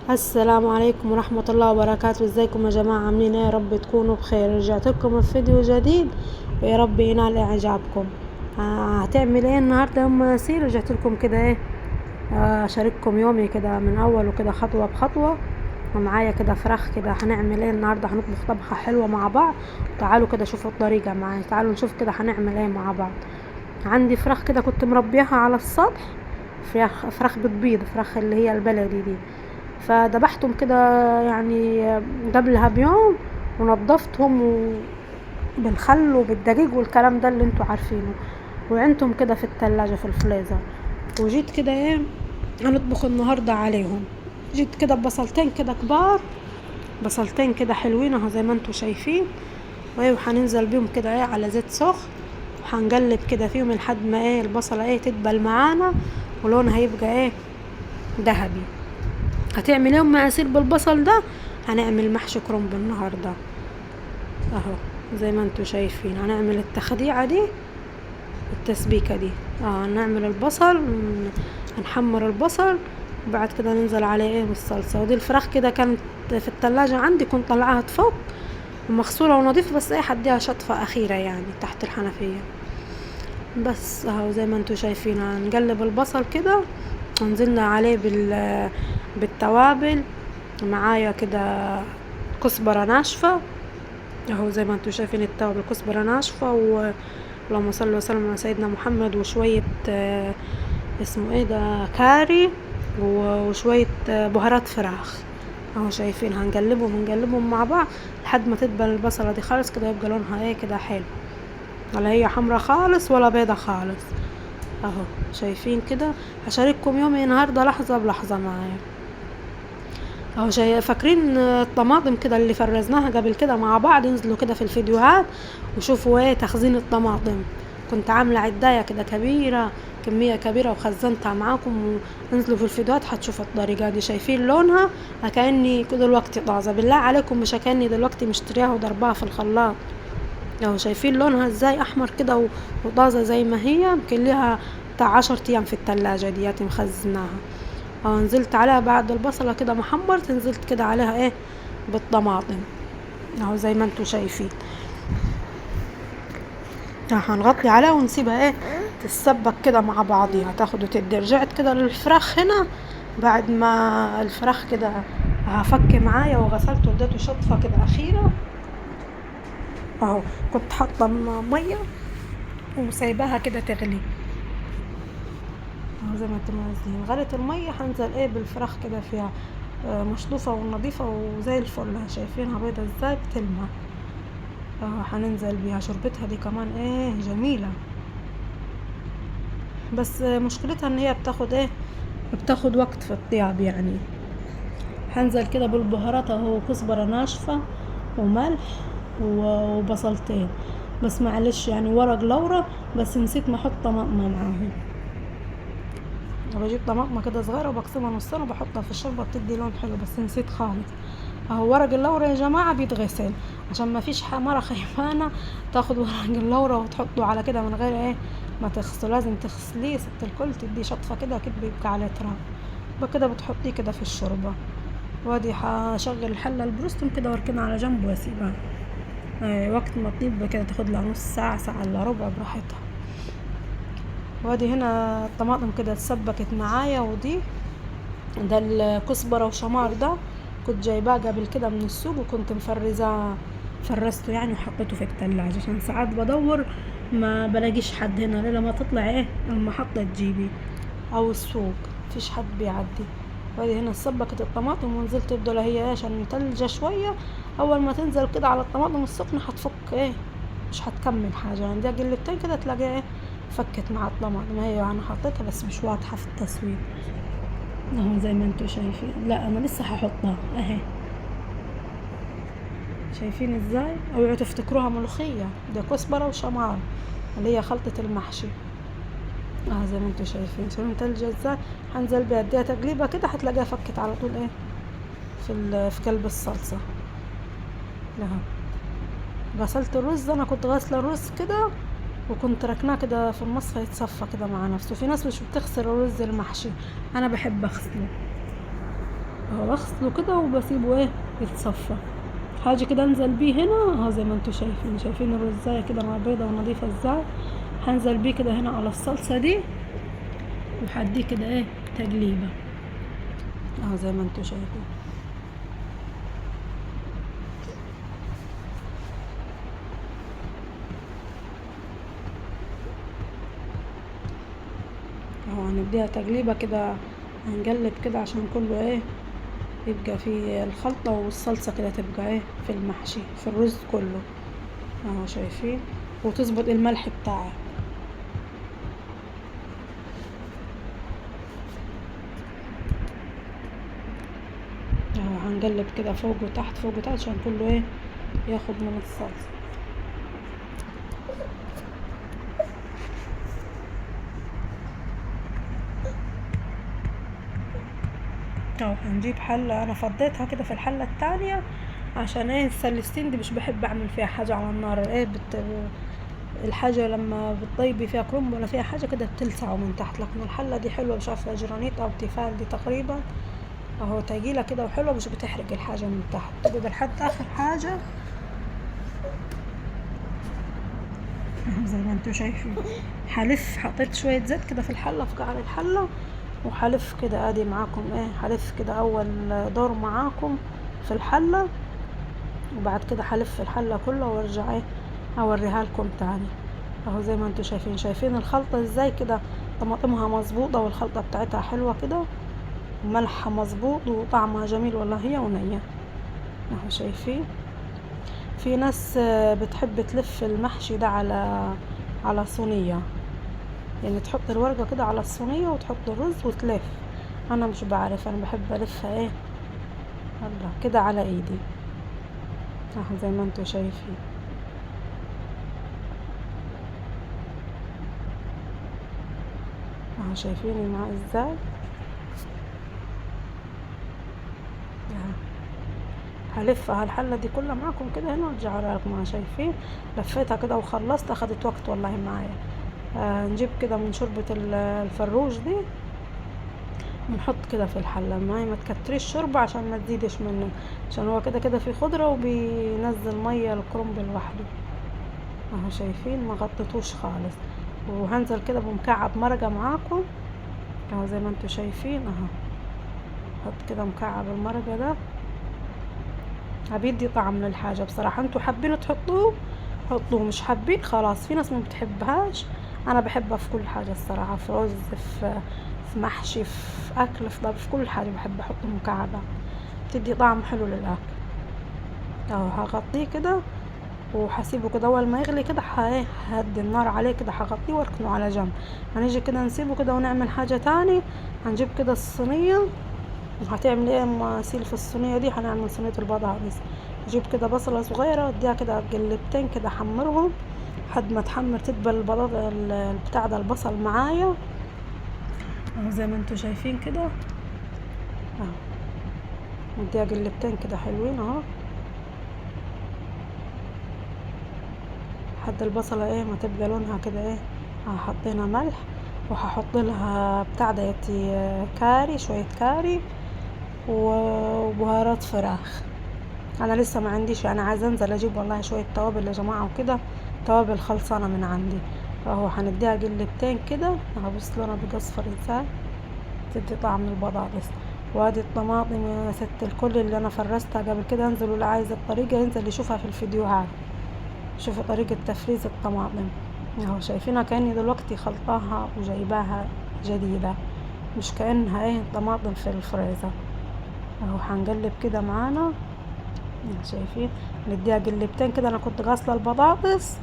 السلام عليكم ورحمة الله وبركاته. ازيكم يا جماعة؟ عاملين ايه؟ يا رب تكونوا بخير. رجعت لكم في فيديو جديد ويا رب ينال اعجابكم. هتعمل ايه النهاردة ام ياسين؟ رجعت لكم كده ايه، اشارككم يومي كده من اوله كده خطوة بخطوة. ومعايا كده فراخ كده. هنعمل ايه النهاردة؟ هنطبخ طبخة حلوة مع بعض. تعالوا كده شوفوا الطريقة معايا، تعالوا نشوف كده هنعمل ايه مع بعض. عندي فراخ كده كنت مربيها على السطح، فراخ بتبيض، فراخ اللي هي البلدي دي. فذبحتهم كده يعني قبلها بيوم، ونضفتهم بالخل وبالدقيق والكلام ده اللي انتوا عارفينه، وعنتهم كده في التلاجة في الفريزر. وجيت كده ايه، هنطبخ النهاردة عليهم. جيت كده ببصلتين كده كبار، بصلتين كده حلوين اهو زي ما انتوا شايفين. وايه، وهننزل بيهم كده ايه على زيت سخن، وهنقلب كده فيهم لحد ما ايه البصلة ايه تدبل معانا ولونها يبقى ايه ذهبي. هتعمل ايه مقاسير بالبصل ده؟ هنعمل محشي كرنب النهارده اهو زي ما انتوا شايفين. هنعمل التخديعه دي، التسبيكه دي. هنعمل البصل، هنحمر البصل، وبعد كده ننزل عليه ايه بالصلصه. ودي الفراخ كده كانت في التلاجة عندي، كنت طلعها تفك ومغسوله ونظيفه، بس ايه حديها شطفه اخيره يعني تحت الحنفيه بس اهو زي ما انتوا شايفين. هنقلب البصل كده ونزلنا عليه بالتوابل. معايا كده كزبرة ناشفة اهو زي ما انتوا شايفين، التوابل كزبرة ناشفة اللهم صل وسلم على سيدنا محمد، وشوية اسمه ايه ده، كاري، وشوية بهارات فراخ اهو شايفين. هنقلبهم مع بعض لحد ما تدبل البصلة دي خالص كده، يبقى لونها ايه كده حلو، ولا هي حمرا خالص ولا بيضة خالص اهو شايفين كده. هشارككم يومي النهارده لحظة بلحظة معايا اهو. فاكرين الطماطم كده اللي فرزناها قبل كده مع بعض؟ انزلوا كده في الفيديوهات وشوفوا ايه تخزين الطماطم. كنت عاملة عداية كده كبيرة، كمية كبيرة، وخزنتها معاكم. وانزلوا في الفيديوهات هتشوفوا الطريقة دي. شايفين لونها كأني كده الوقت طازة، بالله عليكم مش كأني دلوقتي مشتريها وضربها في الخلاط اهو. شايفين لونها ازاي احمر كده وطازة زي ما هي، يمكن ليها بتاع 10 ايام في التلاجة دياتي مخزناها اهو. نزلت عليها بعد البصلة كده محمرت، نزلت كده عليها ايه بالطماطم اهو زي ما انتوا شايفين. هنغطي عليها ونسيبها ايه تتسبك كده مع بعضيها، تاخد وتدي. رجعت كده للفراخ هنا بعد ما الفراخ كده هفك معايا وغسلته واديته شطفة كده اخيرة اهو. كنت حاطة مية وسايباها كده تغلي اهو زي ما انتم عايزين. غلت المية هنزل ايه بالفراخ كده فيها مشطوفة ونظيفة وزي الفل. شايفينها بيضة ازاي بتلمع اهو. هننزل بيها شربتها دي كمان ايه جميلة، بس مشكلتها ان هي بتاخد وقت في الطياب يعني. هنزل كده بالبهارات اهو، كزبرة ناشفة وملح وبصلتين بس، معلش يعني ورق لورا، بس نسيت ما احط طماطم معاهم. بجيب طماطمه كده صغيره وبقسمها نصين وبحطها في الشوربه بتدي لون حلو، بس نسيت خالص اهو. ورق اللورا يا جماعه بيتغسل عشان ما فيش حماره خيفانه تاخد ورق اللورا وتحطه على كده من غير ايه ما تغسله. لازم تغسليه ست الكل، تدي شطفه كده اكيد بيبقى عليه تراب. بكده بتحطيه كده في الشوربه. وادي هشغل الحله البروستون كده واركنها على جنب واسيبها وقت ما تطيب كده تاخد لها نص ساعه، ساعه الا ربع براحتها. وادي هنا الطماطم كده اتسبكت معايا. ودي ده الكزبرة وشمار ده كنت جايباه قبل كده من السوق، وكنت فرزته يعني وحطيته في التلاجة عشان ساعات بدور ما بلاقيش حد هنا لما تطلع ايه المحطة تجيبي او السوق مفيش حد بيعدي. وادي هنا اتسبكت الطماطم ونزلت بدولة هي ايه عشان متلجة شوية. اول ما تنزل كده على الطماطم السخنة هتفك ايه، مش هتكمل حاجة يعني. دي قلبتين كده تلاقيها ايه فكت مع الطماطم. هي انا حطيتها بس مش واضحة في التصوير اهو زي ما انتوا شايفين. لا انا لسه هحطها اهي. شايفين ازاي؟ اوعوا تفتكروها ملوخية، ده كزبرة وشمار اللي هي خلطة المحشي زي ما انتوا شايفين تلج ازاي. هنزل بيها اديها تقليبة كده هتلاقيها فكت على طول ايه في قلب الصلصة اهو. غسلت الرز، انا كنت غاسلة الرز كده وكنت ركناه كده في المصفى يتصفى كده مع نفسه. في ناس مش بتغسل الرز المحشي، انا بحب اغسله اهو بغسله كده وبسيبه ايه يتصفى. حاجة كده انزل بيه هنا اهو زي ما انتوا شايفين الرزاية كده مع بيضة ونضيفة ازاي. هنزل بيه كده هنا على الصلصة دي وهديه كده ايه تقليبة اهو زي ما انتوا شايفين. اهو هنديها تقليبة كده، هنقلب كده عشان كله ايه يبقى فيه الخلطة والصلصة كده تبقى ايه في المحشي في الرز كله اهو شايفين. وتظبط الملح بتاعه اهو. هنقلب كده فوق وتحت فوق وتحت عشان كله ايه ياخد من الصلصة اهو. هنجيب حلة انا فضيتها كده في الحلة التانية عشان ايه السلستين دي مش بحب اعمل فيها حاجة على النار ايه الحاجة لما بتطيبي فيها كرنب ولا فيها حاجة كده بتلسعه من تحت، لكن الحلة دي حلوة مش عارفة جرانيت او تيفال دي تقريبا اهو تقيلة كده وحلوة مش بتحرق الحاجة من تحت، تقعد لحد اخر حاجة زي ما انتوا شايفين. حلف حطيت شوية زيت كده في الحلة في قعر الحلة وحلف كده ادي معاكم ايه حلف كده اول دور معاكم في الحلة وبعد كده حلف الحلة كلها وارجع ايه اوريها لكم تاني اهو زي ما انتوا شايفين الخلطة ازاي كده طماطمها مظبوطة والخلطة بتاعتها حلوة كده وملحها مظبوط وطعمها جميل والله هي ونية اهو شايفين. في ناس بتحب تلف المحشي ده على صينية، يعني تحط الورقة كده على الصينية وتحط الرز وتلف. انا مش بعرف، انا بحب الفها ايه كده على ايدي اهو زي ما انتوا شايفين. اهو شايفين معاه ازاي هلفها الحلة دي كلها معاكم كده هنا وارجع لكم اهو شايفين. لفيتها كده وخلصت اخدت وقت والله معايا. نجيب كده من شوربة الفروج دي ونحط كده في الحلة معايا، ما تكتريش شوربة عشان ما تزيدش منه عشان هو كده كده في خضرة وبينزل مية الكرنب لوحده اهو شايفين. ما غطيتوش خالص وهنزل كده بمكعب مرقة معاكم اهو زي ما انتوا شايفين اهو. حط كده مكعب المرقة ده بيدي طعم للحاجة بصراحة. انتوا حابين تحطوه حطوه، مش حابين خلاص. في ناس ما بتحبهاش، انا بحبها في كل حاجة الصراحة، في رز في محشي في اكل في كل حاجة بحب احط مكعبة بتدي طعم حلو للاكل اهو. هغطيه كده وهسيبه كده اول ما يغلي كده هدي النار عليه كده هغطيه واركنه على جنب. هنيجي كده نسيبه كده ونعمل حاجة تاني. هنجيب كده الصينية وهتعمل ايه اما اسيل في الصينية دي هنعمل صينية البطاطس. اجيب كده بصلة صغيرة اديها كده قلبتين كده حمرهم لحد ما تحمر تدبل البطاطا بتاع ده البصل معايا اهو زي ما انتوا شايفين كده اهو. اديها قلبتين كده حلوين اهو لحد البصلة ايه ما تبقى لونها كده ايه. حطينا ملح وهحط لها بتاع ديتي كاري شوية كاري وبهارات فراخ. انا لسه ما عنديش، انا عايزه انزل اجيب والله شويه توابل يا جماعه وكده توابل خلصانه من عندي اهو. هنديها قلبتين كده اهو. بص لونها بيصفر ازاي تدي طعم البطاطس. وادي الطماطم يا ست الكل اللي انا فرستها قبل كده. انزلوا اللي عايز الطريقه ينزل يشوفها في الفيديوهات، شوفوا طريقه تفريز الطماطم اهو شايفينها كاني دلوقتي خلطاها وجايباها جديده مش كانها ايه طماطم في الفريزر اهو. هنقلب كده معانا شايفين. نديها قلبتين كده. انا كنت غاسله البطاطس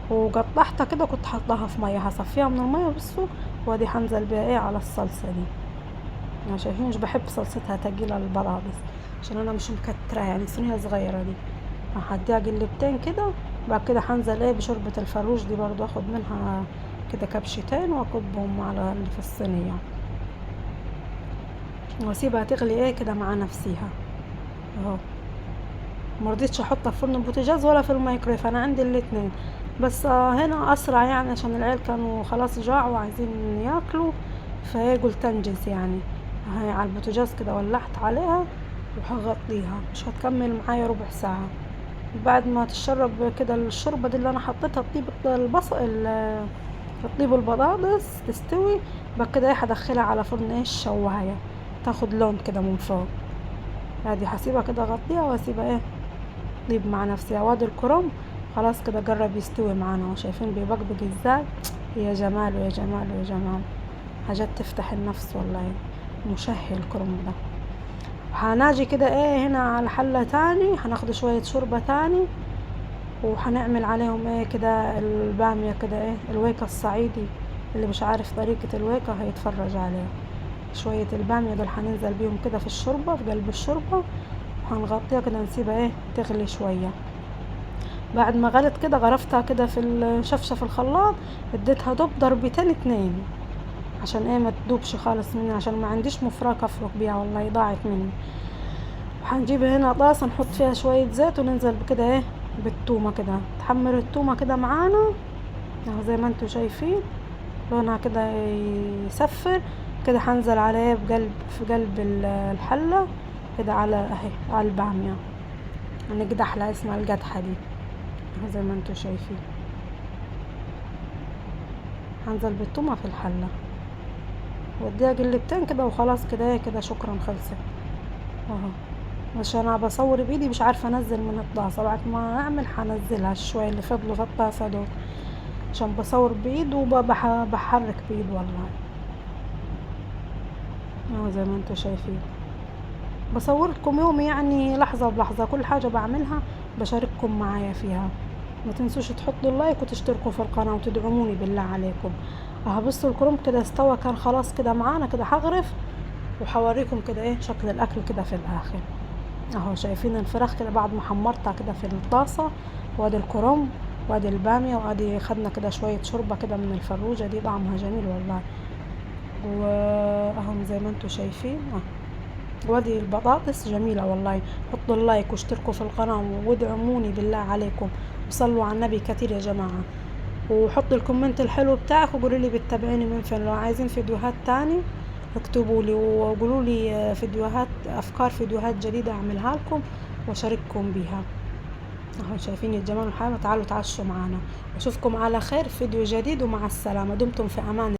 وقطعتها كده كنت حطاها في ميه هصفيها من الميه بصوا. وادي هنزل بيها ايه على الصلصه دي يعني شايفين. مش بحب صلصتها تقيله البطاطس عشان انا مش مكتره يعني صينيه صغيره دي. هديها قلبتين كده بعد كده هنزل ايه بشوربه الفروج دي برضو اخد منها كده كبشتين واكبهم على اللي في الصينيه واسيبها تغلي ايه كده مع نفسها اهو. مرضيتش احطها في فرن البوتاجاز ولا في الميكرويف، انا عندي الاتنين بس هنا اسرع يعني عشان العيال كانوا خلاص جاعوا وعايزين ياكلوا فهي قلت انجز يعني هاي على البوتاجاز كده ولعت عليها وهغطيها، مش هتكمل معايا ربع ساعة. بعد ما تشرب كده الشوربة دي اللي انا حطيتها تطيب تطيب البطاطس تستوي، بعد كده هدخلها على فرن الشواية تاخد لون كده من فوق. هادي هسيبها كده اغطيها واسيبها تطيب مع نفسها. وادي الكرنب خلاص كده قرب يستوي معانا، وشايفين بيبقبق ازاي. يا جماله يا جماله يا جماله، حاجات تفتح النفس والله، مشهي الكرنب ده. هناجي كده هنا على حلة تاني، هناخد شوية شوربة تاني وهنعمل عليهم كده البامية كده الويكة الصعيدي. اللي مش عارف طريقة الويكة هيتفرج عليها. شوية البامية دول هننزل بيهم كده في الشوربة، في قلب الشوربة، وهنغطيها كده نسيبها تغلي شوية. بعد ما غلت كده غرفتها كده في الشفشة في الخلاط، اديتها ضربتين 2 عشان ما تدوبش خالص مني، عشان ما عنديش مفرك افرك بيها والله ضاعت مني. وهنجيب هنا طاسة نحط فيها شوية زيت وننزل كده بالثومة كده، تحمر الثومة كده معانا زي ما انتوا شايفين لونها كده يصفر كده. هنزل عليه في قلب الحلة كده على على البامية، نقدح لها، اسمها القدحة دي زي ما انتوا شايفين. هنزل بالثومة في الحلة واديها قلبتين كده وخلاص كده كده شكرا خلصت اهو. عشان انا بصور بايدي مش عارفه انزل من الطاسه، بعد ما اعمل هنزلها شويه اللي فضلوا في الطاسه دول، عشان بصور بايد وبحرك بايد والله اهو زي ما انتوا شايفين. بصور لكم يومي يعني لحظه بلحظه، كل حاجه بعملها بشارككم معايا فيها. ما تنسوش تحطوا اللايك وتشتركوا في القناه وتدعموني بالله عليكم. بصوا الكرنب كده استوى، كان خلاص كده معانا كده. هغرف وحوريكم كده شكل الاكل كده في الاخر اهو. شايفين الفراخ كده بعد ما حمرتها كده في الطاسه، وادي الكرنب وادي الباميه، وادي خدنا كده شويه شوربه كده من الفروجه دي، طعمها جميل والله. واهم زي ما انتوا شايفين وادي البطاطس جميله والله. حطوا اللايك واشتركوا في القناه وادعموني بالله عليكم، وصلوا على النبي كتير يا جماعه. وحطوا الكومنت الحلو بتاعك وقولوا لي بتتابعيني من فين. لو عايزين فيديوهات تاني اكتبوا لي وقولوا لي فيديوهات، افكار فيديوهات جديده اعملها لكم واشارككم بيها اهو. شايفين يا جماعه الحلاوه، تعالوا تعشوا معنا. اشوفكم على خير في فيديو جديد، ومع السلامه، دمتم في امان.